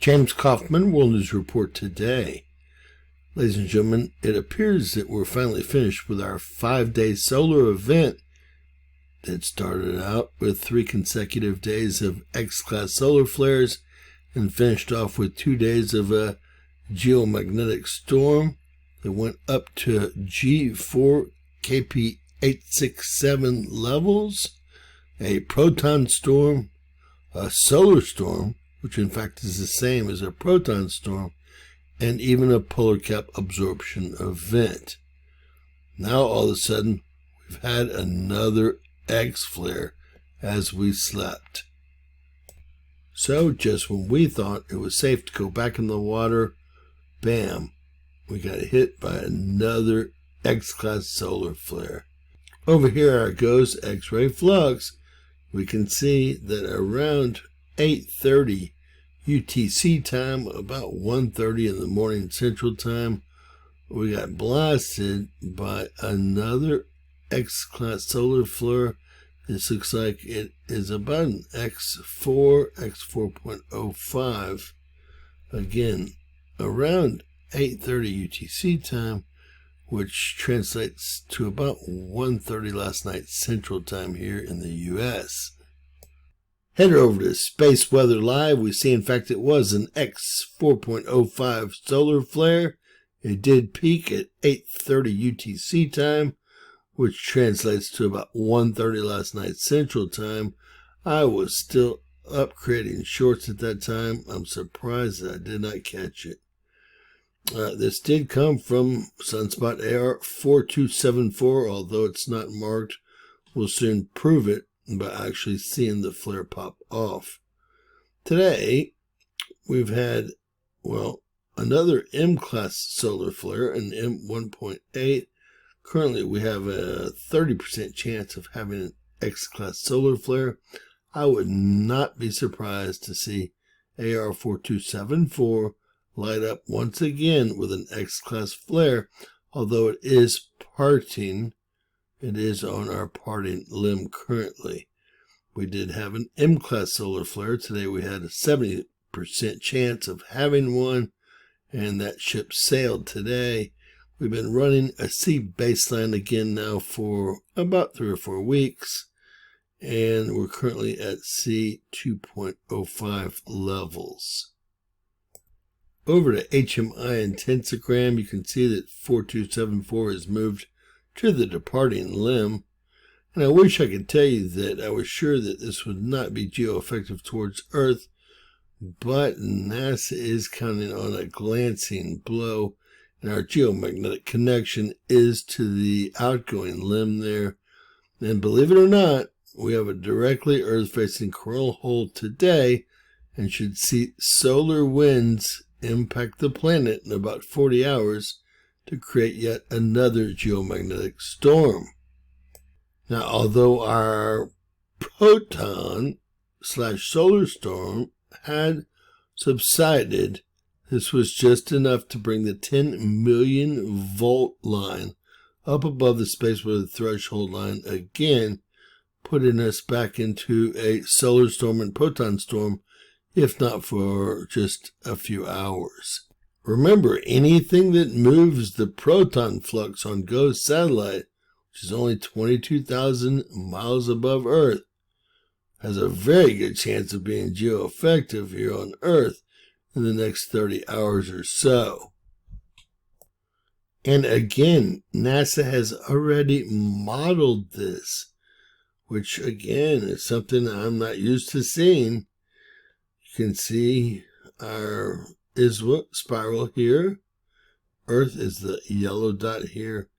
James Kaufman, World News Report today. Ladies and gentlemen, it appears that we're finally finished with our 5-day solar event that started out with 3 consecutive days of X-class solar flares and finished off with 2 days of a geomagnetic storm that went up to G4 KP867 levels, a proton storm, a solar storm, which in fact is the same as a proton storm, and even a polar cap absorption event. Now all of a sudden, we've had another X flare as we slept. So just when we thought it was safe to go back in the water, bam, we got hit by another X-class solar flare. Over here our GOES X-ray flux, we can see that around 8:30 UTC time, about 1:30 in the morning Central Time, we got blasted by another X-class solar flare. This looks like it is about an X4, X4.05. Again, around 8:30 UTC time, which translates to about 1:30 last night Central Time here in the U.S. Head over to Space Weather Live. We see, in fact, it was an X4.05 solar flare. It did peak at 8:30 UTC time, which translates to about 1:30 last night Central Time. I was still up creating shorts at that time. I'm surprised that I did not catch it. This did come from Sunspot AR4274, although it's not marked. We'll soon prove it by actually seeing the flare pop off. Today, we've had, well, another M-class solar flare, an M1.8. Currently, we have a 30% chance of having an X-class solar flare. I would not be surprised to see AR4274 light up once again with an X-class flare, although it is parting. It is on our parting limb currently. We did have an M-class solar flare. Today we had a 70% chance of having one, and that ship sailed today. We've been running a C baseline again now for about 3 or 4 weeks, and we're currently at C 2.05 levels. Over to HMI intensogram, you can see that 4274 has moved to the departing limb, and I wish I could tell you that I was sure that this would not be geo-effective towards Earth, but NASA is counting on a glancing blow, and our geomagnetic connection is to the outgoing limb there. And believe it or not, we have a directly Earth-facing coronal hole today, and should see solar winds impact the planet in about 40 hours to create yet another geomagnetic storm. Now, although our proton/solar storm had subsided, this was just enough to bring the 10 million volt line up above the space weather threshold line again, putting us back into a solar storm and proton storm, if not for just a few hours. Remember, anything that moves the proton flux on GOES satellite, which is only 22,000 miles above Earth, has a very good chance of being geo-effective here on Earth in the next 30 hours or so. And again, NASA has already modeled this, which again is something I'm not used to seeing. You can see our ISWA spiral here. Earth is the yellow dot here.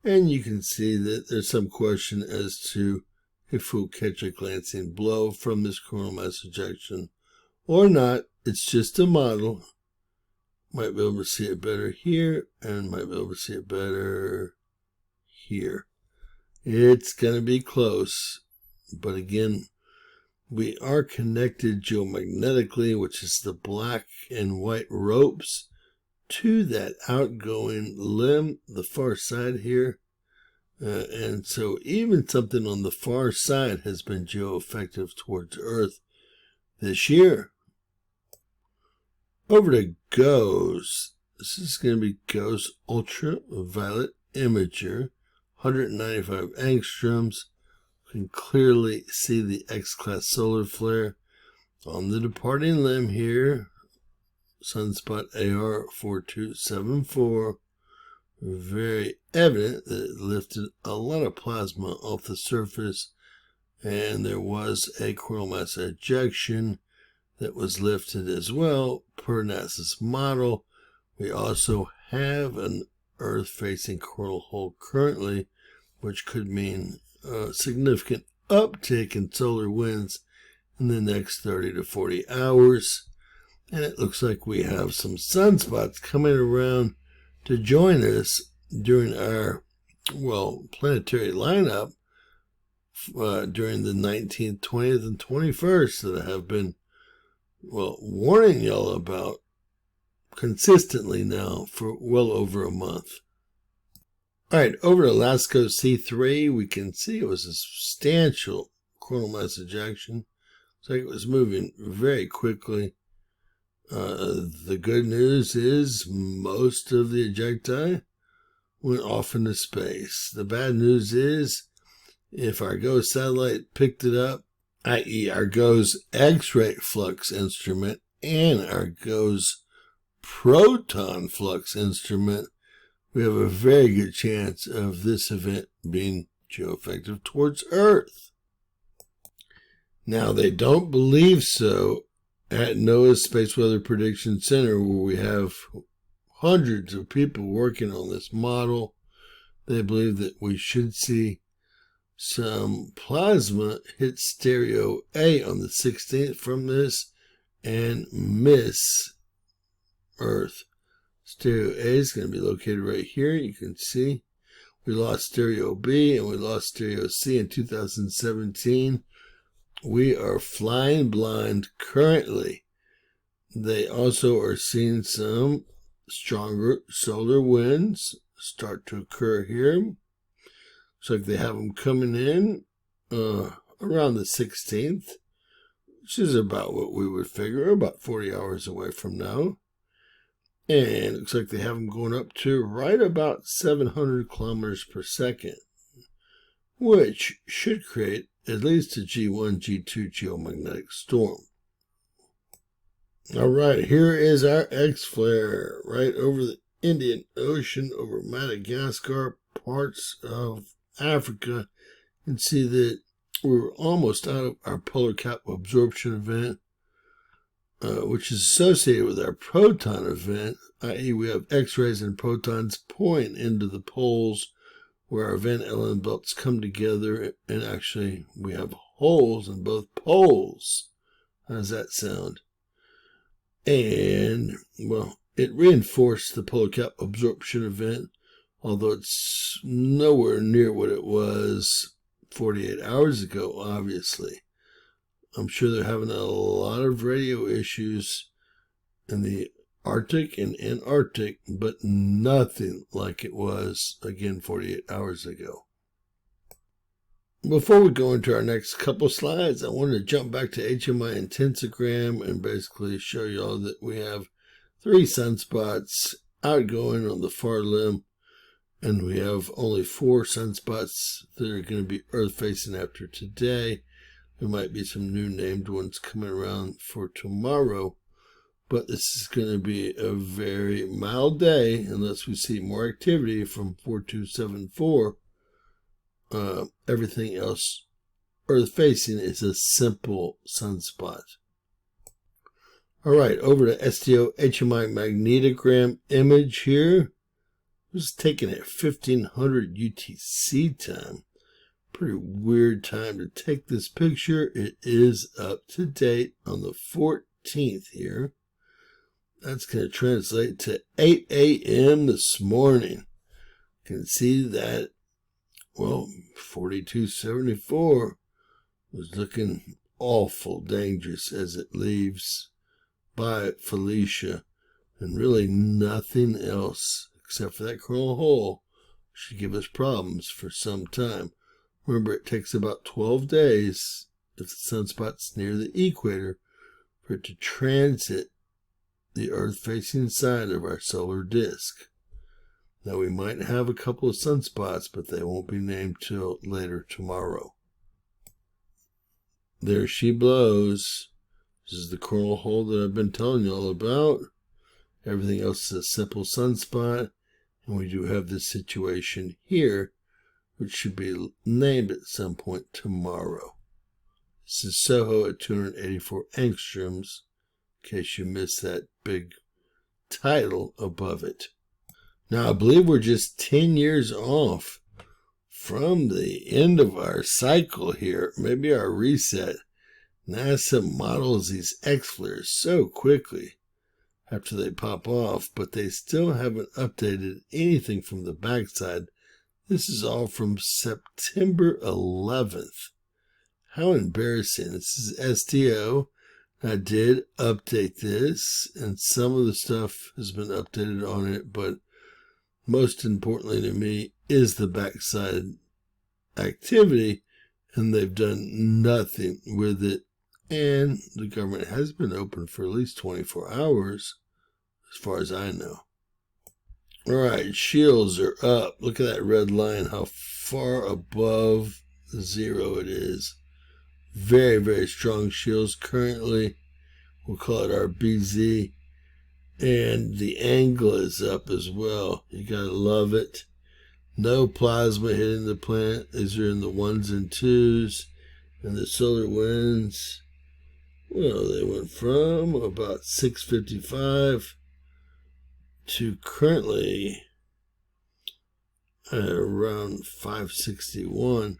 And you can see that there's some question as to if we'll catch a glancing blow from this coronal mass ejection or not. It's just a model. Might be able to see it better here, and might be able to see it better here. It's going to be close, but again, we are connected geomagnetically, which is the black and white ropes, to that outgoing limb, the far side here. And so even something on the far side has been geo-effective towards Earth this year. Over to GOES. This is going to be GOES Ultraviolet Imager, 195 angstroms. You can clearly see the X-class solar flare on the departing limb here. Sunspot AR4274. Very evident that it lifted a lot of plasma off the surface, and there was a coronal mass ejection that was lifted as well per NASA's model. We also have an Earth-facing coronal hole currently, which could mean a significant uptick in solar winds in the next 30 to 40 hours. And it looks like we have some sunspots coming around to join us during our, planetary lineup during the 19th, 20th, and 21st that I have been, warning y'all about consistently now for well over a month. All right, over to LASCO C3, we can see it was a substantial coronal mass ejection. It's like it was moving very quickly. The good news is most of the ejecti went off into space. The bad news is if our GOES satellite picked it up, i.e. our GOES X-ray flux instrument and our GOES proton flux instrument, we have a very good chance of this event being geoeffective towards Earth. Now, they don't believe so at NOAA's Space Weather Prediction Center, where we have hundreds of people working on this model. They believe that we should see some plasma hit stereo A on the 16th from this and miss Earth. Stereo A is going to be located right here. You can see we lost stereo B and we lost stereo C in 2017. We are flying blind currently. They also are seeing some stronger solar winds start to occur here. Looks like they have them coming in around the 16th, which is about what we would figure, about 40 hours away from now. And it looks like they have them going up to right about 700 kilometers per second, which should create at least a G1, G2 geomagnetic storm. All right, here is our X-flare right over the Indian Ocean, over Madagascar, parts of Africa. You can see that we're almost out of our polar cap absorption event, which is associated with our proton event, i.e. we have X-rays and protons pouring into the poles where our Van Allen belts come together, and actually we have holes in both poles. How does that sound? And, it reinforced the polar cap absorption event, although it's nowhere near what it was 48 hours ago, obviously. I'm sure they're having a lot of radio issues in the Arctic and Antarctic, but nothing like it was, again, 48 hours ago. Before we go into our next couple slides, I wanted to jump back to HMI intensogram and basically show you all that we have 3 sunspots outgoing on the far limb, and we have only 4 sunspots that are going to be Earth-facing after today. There might be some new named ones coming around for tomorrow, but this is going to be a very mild day unless we see more activity from 4274. Everything else Earth-facing is a simple sunspot. All right, over to STO HMI magnetogram image here. It was taken at 1500 UTC time. Pretty weird time to take this picture. It is up to date on the 14th here. That's going to translate to 8 a.m. this morning. You can see that, 4274 was looking awful dangerous as it leaves by Felicia, and really nothing else except for that coronal hole should give us problems for some time. Remember, it takes about 12 days if the sunspot's near the equator for it to transit the Earth-facing side of our solar disk. Now, we might have a couple of sunspots, but they won't be named till later tomorrow. There she blows. This is the coronal hole that I've been telling you all about. Everything else is a simple sunspot. And we do have this situation here, which should be named at some point tomorrow. This is SOHO at 284 angstroms, in case you missed that big title above it. Now, I believe we're just 10 years off from the end of our cycle here, maybe our reset. NASA models these X-flares so quickly after they pop off, but they still haven't updated anything from the backside. This is all from September 11th. How embarrassing. This is STO. I did update this, and some of the stuff has been updated on it, but most importantly to me is the backside activity, and they've done nothing with it. And the government has been open for at least 24 hours, as far as I know. All right, shields are up. Look at that red line, how far above zero it is. Very, very strong shields currently. We'll call it our BZ. And the angle is up as well. You gotta love it. No plasma hitting the planet. These are in the 1s and 2s. And the solar winds, well, they went from about 655 to currently around 561.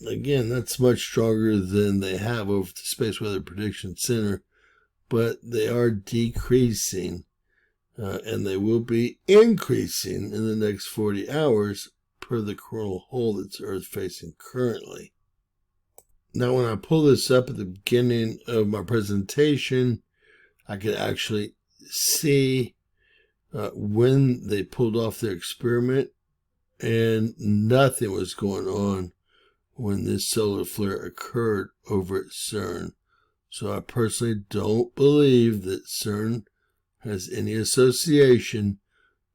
Again, that's much stronger than they have over the Space Weather Prediction Center, but they are decreasing, and they will be increasing in the next 40 hours per the coronal hole that's Earth-facing currently. Now, when I pull this up at the beginning of my presentation, I could actually see when they pulled off their experiment, and nothing was going on when this solar flare occurred over at CERN. So I personally don't believe that CERN has any association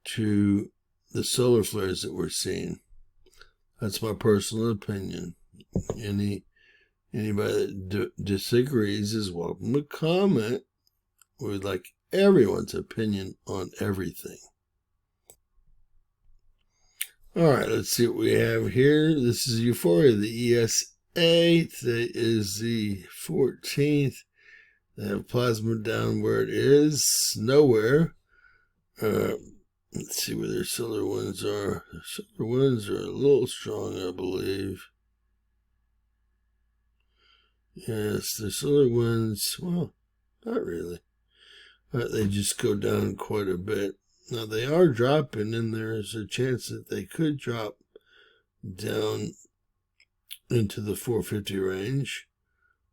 to the solar flares that we're seeing. That's my personal opinion. Anybody that disagrees is welcome to comment. We would like everyone's opinion on everything. All right, let's see what we have here. This is Euphoria, the ESA. Today is the 14th. They have plasma down where it is, nowhere. Let's see where their solar winds are. Their solar winds are a little strong, I believe. Yes, their solar winds, well, not really. They just go down quite a bit. Now, they are dropping, and there's a chance that they could drop down into the 450 range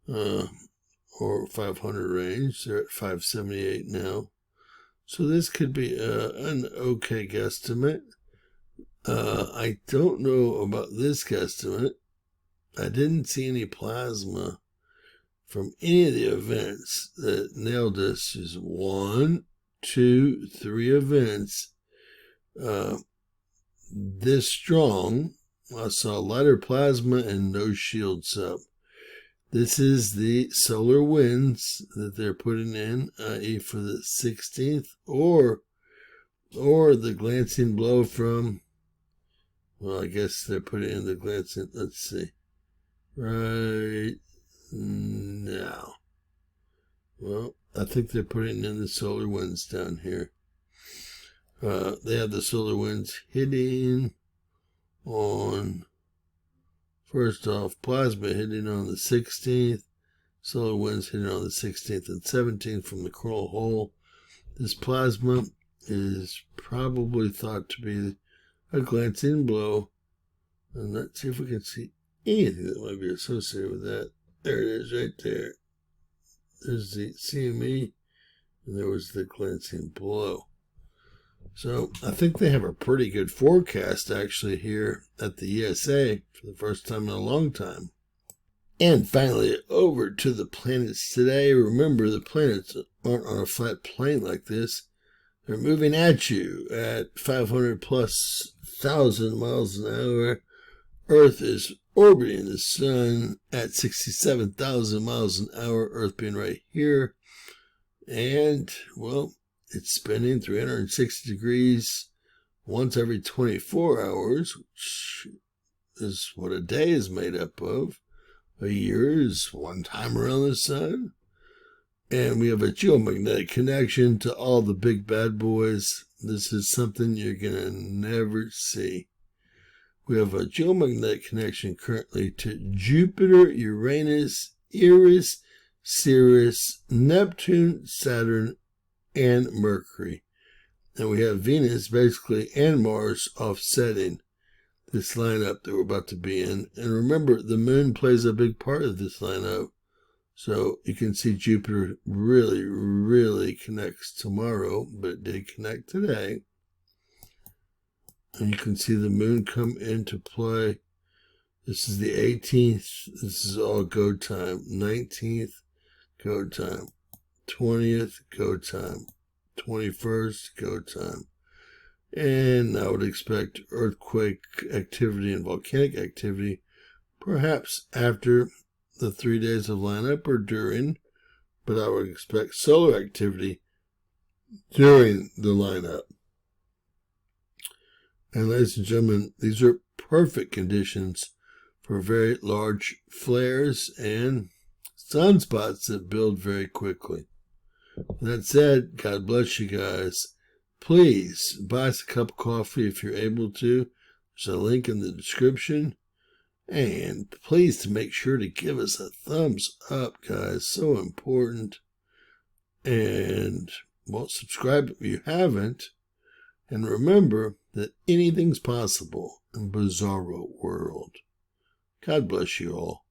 or 500 range. They're at 578 now. So this could be an okay guesstimate. I don't know about this guesstimate. I didn't see any plasma from any of the events that nailed us. Is 1, 2, 3 events this strong. I saw lighter plasma and no shields up. This is the solar winds that they're putting in, i.e. for the 16th, or the glancing blow from, well, I guess they're putting in the glancing, let's see, right now. Well, I think they're putting in the solar winds down here. They have the solar winds hitting on, first off, plasma hitting on the 16th, solar winds hitting on the 16th and 17th from the coronal hole. This plasma is probably thought to be a glancing blow. And let's see if we can see anything that might be associated with that. There it is right there. There's the CME, and there was the glancing blow. So I think they have a pretty good forecast actually here at the ESA for the first time in a long time. And finally, over to the planets today. Remember, the planets aren't on a flat plane like this. They're moving at you at 500 plus thousand miles an hour. Earth is orbiting the sun at 67,000 miles an hour, Earth being right here. And, well, it's spinning 360 degrees once every 24 hours, which is what a day is made up of. A year is one time around the sun. And we have a geomagnetic connection to all the big bad boys. This is something you're going to never see. We have a geomagnetic connection currently to Jupiter, Uranus, Eris, Ceres, Neptune, Saturn, and Mercury. And we have Venus, basically, and Mars offsetting this lineup that we're about to be in. And remember, the moon plays a big part of this lineup. So you can see Jupiter really, really connects tomorrow, but it did connect today. And you can see the moon come into play. This is the 18th. This is all go time. 19th, go time. 20th, go time. 21st, go time. And I would expect earthquake activity and volcanic activity perhaps after the 3 days of lineup or during, but I would expect solar activity during the lineup. And ladies and gentlemen, these are perfect conditions for very large flares and sunspots that build very quickly. That said, God bless you guys. Please buy us a cup of coffee if you're able to. There's a link in the description. And please to make sure to give us a thumbs up, guys. So important. And, well, subscribe if you haven't. And remember that anything's possible in Bizarro World. God bless you all.